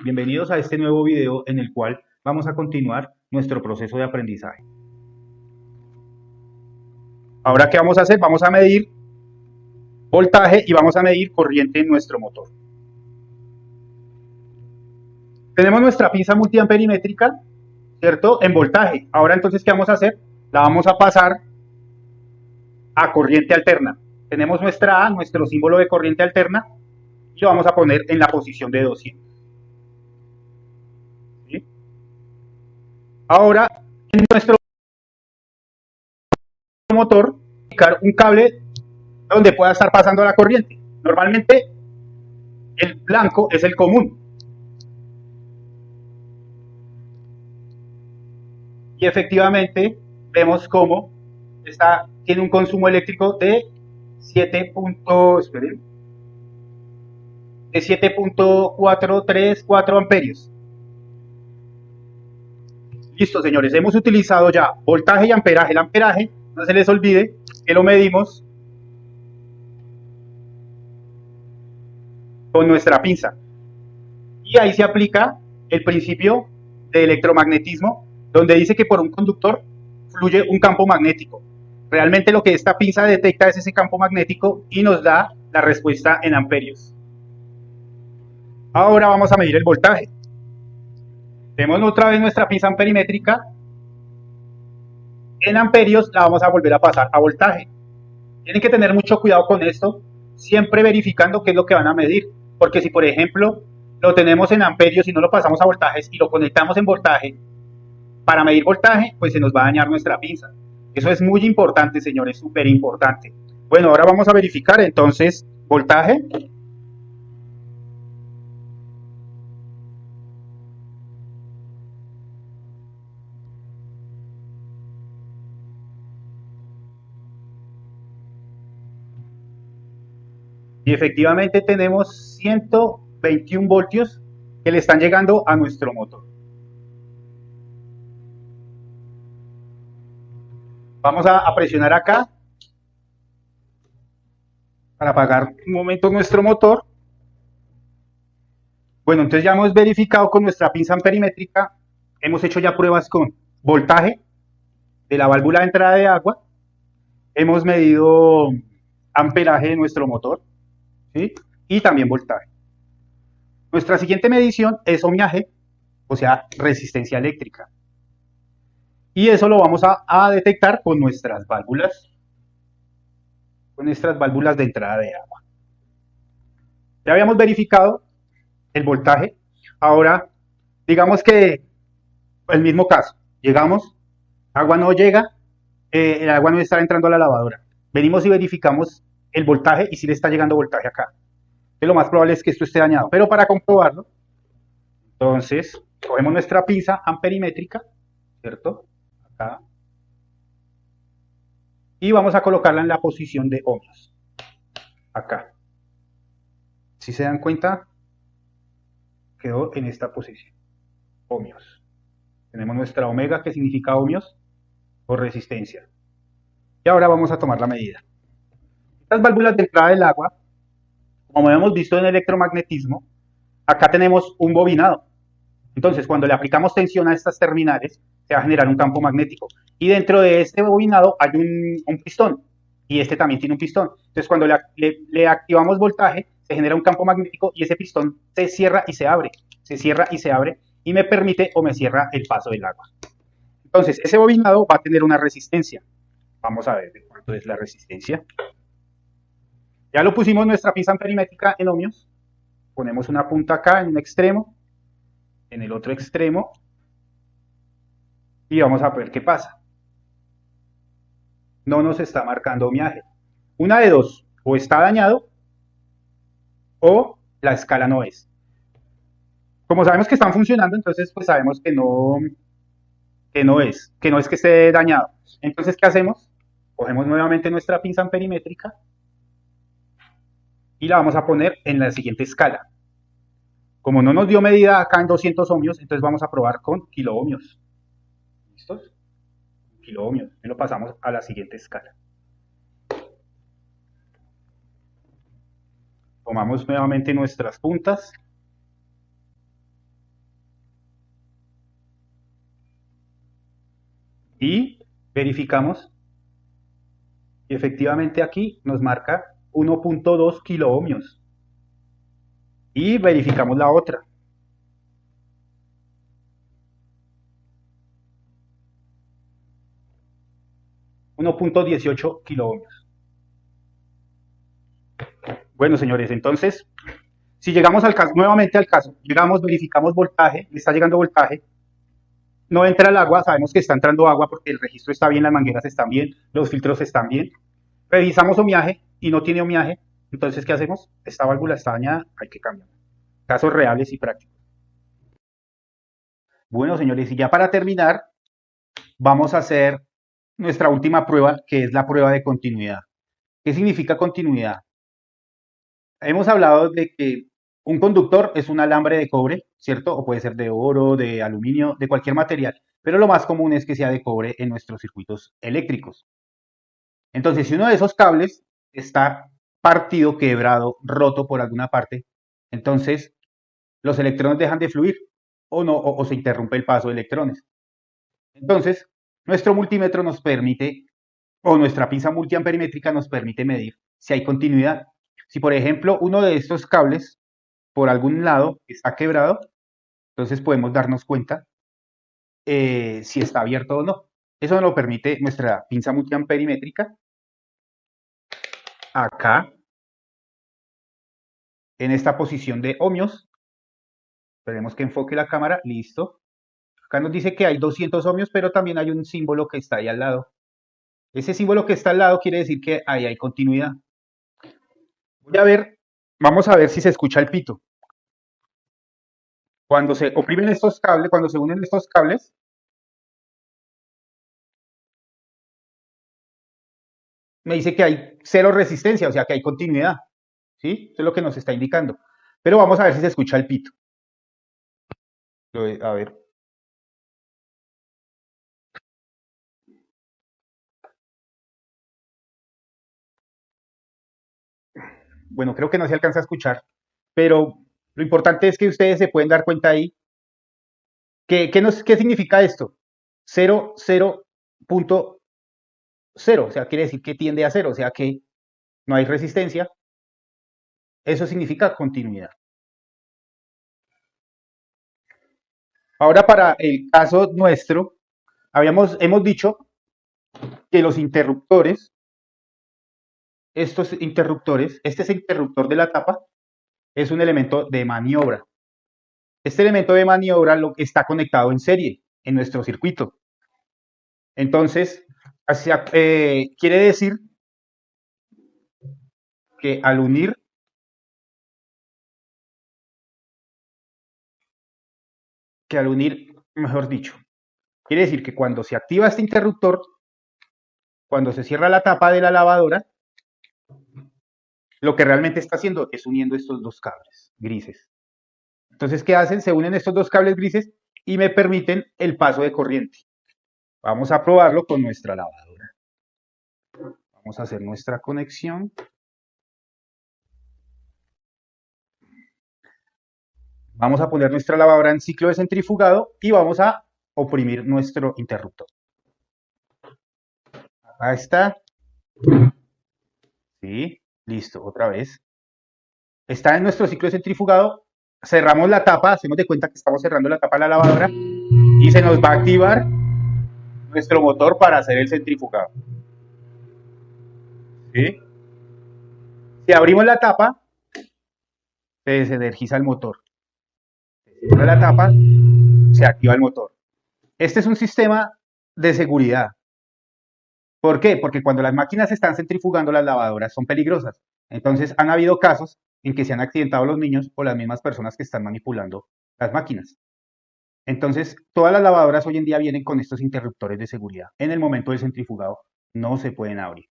bienvenidos a este nuevo video en el cual vamos a continuar nuestro proceso de aprendizaje. Ahora, ¿qué vamos a hacer? Vamos a medir voltaje y vamos a medir corriente en nuestro motor. Tenemos nuestra pinza multiamperimétrica, ¿cierto? En voltaje. Ahora entonces, ¿qué vamos a hacer? La vamos a pasar a corriente alterna. Tenemos nuestra A, nuestro símbolo de corriente alterna, y lo vamos a poner en la posición de 200. ¿Sí? Ahora, en nuestro motor, aplicar un cable donde pueda estar pasando la corriente. Normalmente, el blanco es el común. Y efectivamente, vemos cómo tiene un consumo eléctrico de 7.434 amperios. Listo, señores, hemos utilizado ya voltaje y amperaje. El amperaje, no se les olvide que lo medimos con nuestra pinza. Y ahí se aplica el principio de electromagnetismo, donde dice que por un conductor fluye un campo magnético. Realmente lo que esta pinza detecta es ese campo magnético y nos da la respuesta en amperios. Ahora vamos a medir el voltaje. Tenemos otra vez nuestra pinza amperimétrica. En amperios la vamos a volver a pasar a voltaje. Tienen que tener mucho cuidado con esto, siempre verificando qué es lo que van a medir. Porque si, por ejemplo, lo tenemos en amperios y no lo pasamos a voltajes y lo conectamos en voltaje, para medir voltaje, pues se nos va a dañar nuestra pinza. Eso es muy importante, señores, súper importante. Bueno, ahora vamos a verificar entonces voltaje. Y efectivamente tenemos 121 voltios que le están llegando a nuestro motor. Vamos a presionar acá para apagar un momento nuestro motor. Bueno, entonces ya hemos verificado con nuestra pinza amperimétrica, hemos hecho ya pruebas con voltaje de la válvula de entrada de agua, hemos medido amperaje de nuestro motor, ¿sí? Y también voltaje. Nuestra siguiente medición es ohmiaje, o sea, resistencia eléctrica. Y eso lo vamos a detectar con nuestras válvulas de entrada de agua. Ya habíamos verificado el voltaje. Ahora, digamos que el mismo caso, llegamos, agua no llega, el agua no está entrando a la lavadora. Venimos y verificamos el voltaje y si le está llegando voltaje acá. Lo más probable es que esto esté dañado, pero para comprobarlo, entonces cogemos nuestra pinza amperimétrica, ¿cierto? Acá. Y vamos a colocarla en la posición de ohmios. Acá. Si se dan cuenta, quedó en esta posición. Ohmios. Tenemos nuestra omega, que significa ohmios, o resistencia. Y ahora vamos a tomar la medida. Estas válvulas de entrada del agua, como hemos visto en electromagnetismo, acá tenemos un bobinado. Entonces, cuando le aplicamos tensión a estas terminales, se va a generar un campo magnético. Y dentro de este bobinado hay un pistón. Y este también tiene un pistón. Entonces, cuando le activamos voltaje, se genera un campo magnético y ese pistón se cierra y se abre. Se cierra y se abre y me permite o me cierra el paso del agua. Entonces, ese bobinado va a tener una resistencia. Vamos a ver de cuánto es la resistencia. Ya lo pusimos nuestra pinza amperimétrica en ohmios. Ponemos una punta acá en un extremo, en el otro extremo, y vamos a ver qué pasa. No nos está marcando ohmiaje. Una de dos, o está dañado o la escala no es. Como sabemos que están funcionando, entonces pues sabemos que no es que esté dañado. Entonces, ¿qué hacemos? Cogemos nuevamente nuestra pinza amperimétrica y la vamos a poner en la siguiente escala. Como no nos dio medida acá en 200 ohmios, entonces vamos a probar con kiloohmios. ¿Listos? Kiloohmios. Y lo pasamos a la siguiente escala. Tomamos nuevamente nuestras puntas. y verificamos y efectivamente aquí nos marca 1.2 kiloohmios y verificamos la otra. .18 kiloohmios. Bueno, señores, entonces, si llegamos al caso, nuevamente al caso, llegamos, verificamos voltaje, está llegando voltaje, no entra el agua, sabemos que está entrando agua porque el registro está bien, las mangueras están bien, los filtros están bien. Revisamos omiaje y no tiene omiaje, entonces, ¿qué hacemos? Esta válvula está dañada, hay que cambiar. Casos reales y prácticos. Bueno, señores, y ya para terminar, vamos a hacer nuestra última prueba, que es la prueba de continuidad. ¿Qué significa continuidad? Hemos hablado de que un conductor es un alambre de cobre, ¿cierto? O puede ser de oro, de aluminio, de cualquier material, pero lo más común es que sea de cobre en nuestros circuitos eléctricos. Entonces, si uno de esos cables está partido, quebrado, roto por alguna parte, entonces los electrones dejan de fluir o no, o se interrumpe el paso de electrones. Entonces, nuestro multímetro nos permite, o nuestra pinza multiamperimétrica nos permite medir si hay continuidad. Si, por ejemplo, uno de estos cables por algún lado está quebrado, entonces podemos darnos cuenta si está abierto o no. Eso nos lo permite nuestra pinza multiamperimétrica acá, en esta posición de ohmios. Esperemos que enfoque la cámara, listo. Acá nos dice que hay 200 ohmios, pero también hay un símbolo que está ahí al lado. Ese símbolo que está al lado quiere decir que ahí hay continuidad. Voy a ver, vamos a ver si se escucha el pito. Cuando se oprimen estos cables, cuando se unen estos cables, me dice que hay cero resistencia, o sea que hay continuidad. ¿Sí? Eso es lo que nos está indicando. Pero vamos a ver si se escucha el pito. A ver. Bueno, creo que no se alcanza a escuchar, pero lo importante es que ustedes se pueden dar cuenta ahí. ¿Qué significa esto? 0, 0.0, o sea, quiere decir que tiende a cero, o sea que no hay resistencia. Eso significa continuidad. Ahora, para el caso nuestro, hemos dicho que los interruptores, este es el interruptor de la tapa, es un elemento de maniobra. Este elemento de maniobra está conectado en serie en nuestro circuito. Entonces, quiere decir que al unir mejor dicho, quiere decir que cuando se activa este interruptor, cuando se cierra la tapa de la lavadora, lo que realmente está haciendo es uniendo estos dos cables grises. Entonces, ¿qué hacen? Se unen estos dos cables grises y me permiten el paso de corriente. Vamos a probarlo con nuestra lavadora. Vamos a hacer nuestra conexión. Vamos a poner nuestra lavadora en ciclo de centrifugado y vamos a oprimir nuestro interruptor. Acá está. Sí, listo, otra vez. Está en nuestro ciclo de centrifugado. Cerramos la tapa, hacemos de cuenta que estamos cerrando la tapa de la lavadora y se nos va a activar nuestro motor para hacer el centrifugado. ¿Sí? Si abrimos la tapa, se desenergiza el motor. Se cierra la tapa, se activa el motor. Este es un sistema de seguridad. ¿Por qué? Porque cuando las máquinas están centrifugando, las lavadoras son peligrosas. Entonces, han habido casos en que se han accidentado los niños o las mismas personas que están manipulando las máquinas. Entonces, todas las lavadoras hoy en día vienen con estos interruptores de seguridad. En el momento del centrifugado no se pueden abrir.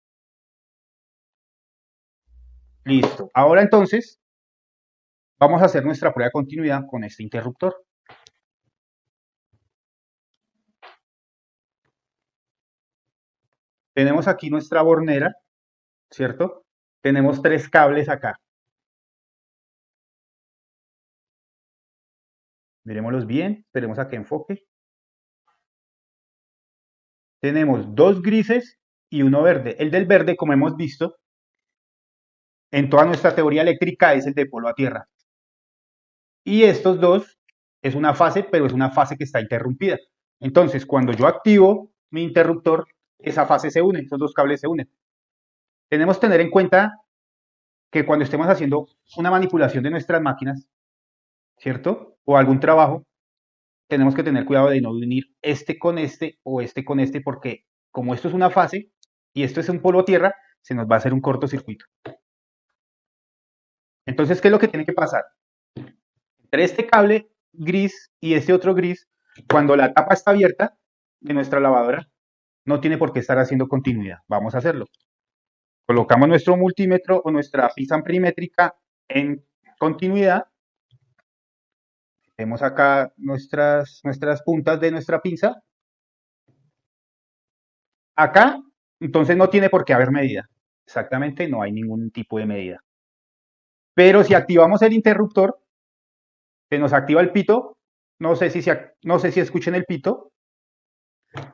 Listo. Ahora entonces, vamos a hacer nuestra prueba de continuidad con este interruptor. Tenemos aquí nuestra bornera, ¿cierto? Tenemos tres cables acá. Miremoslos bien, esperemos a que enfoque. tenemos dos grises y uno verde. El del verde, como hemos visto, en toda nuestra teoría eléctrica es el de polo a tierra. Y estos dos es una fase, pero es una fase que está interrumpida. Entonces, cuando yo activo mi interruptor, esa fase se une, esos dos cables se unen. Tenemos que tener en cuenta que cuando estemos haciendo una manipulación de nuestras máquinas, ¿cierto? O algún trabajo, tenemos que tener cuidado de no unir este con este o este con este, porque como esto es una fase y esto es un polo a tierra, se nos va a hacer un cortocircuito. Entonces, ¿qué es lo que tiene que pasar? Entre este cable gris y este otro gris, cuando la tapa está abierta de nuestra lavadora, no tiene por qué estar haciendo continuidad. Vamos a hacerlo. Colocamos nuestro multímetro o nuestra pinza amprimétrica en continuidad. Vemos acá nuestras puntas de nuestra pinza. Acá, entonces no tiene por qué haber medida. Exactamente, no hay ningún tipo de medida. Pero si activamos el interruptor, se nos activa el pito. No sé si escuchen el pito,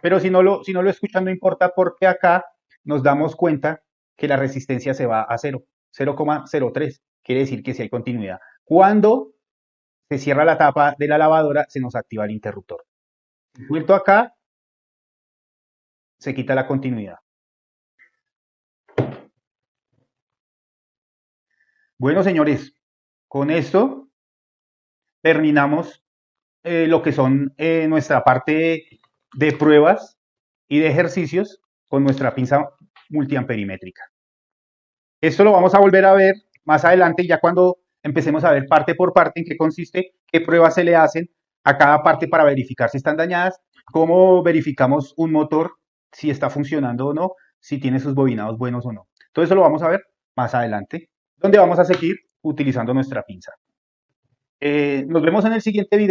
pero si no lo escuchan no importa, porque acá nos damos cuenta que la resistencia se va a 0,03. Quiere decir que sí hay continuidad. Cuando se cierra la tapa de la lavadora, se nos activa el interruptor. Vuelto acá, se quita la continuidad. Bueno, señores, con esto terminamos lo que son nuestra parte de pruebas y de ejercicios con nuestra pinza multiamperimétrica. Esto lo vamos a volver a ver más adelante, ya cuando empecemos a ver parte por parte en qué consiste, qué pruebas se le hacen a cada parte para verificar si están dañadas, cómo verificamos un motor, si está funcionando o no, si tiene sus bobinados buenos o no. Todo eso lo vamos a ver más adelante, donde vamos a seguir utilizando nuestra pinza. Nos vemos en el siguiente video.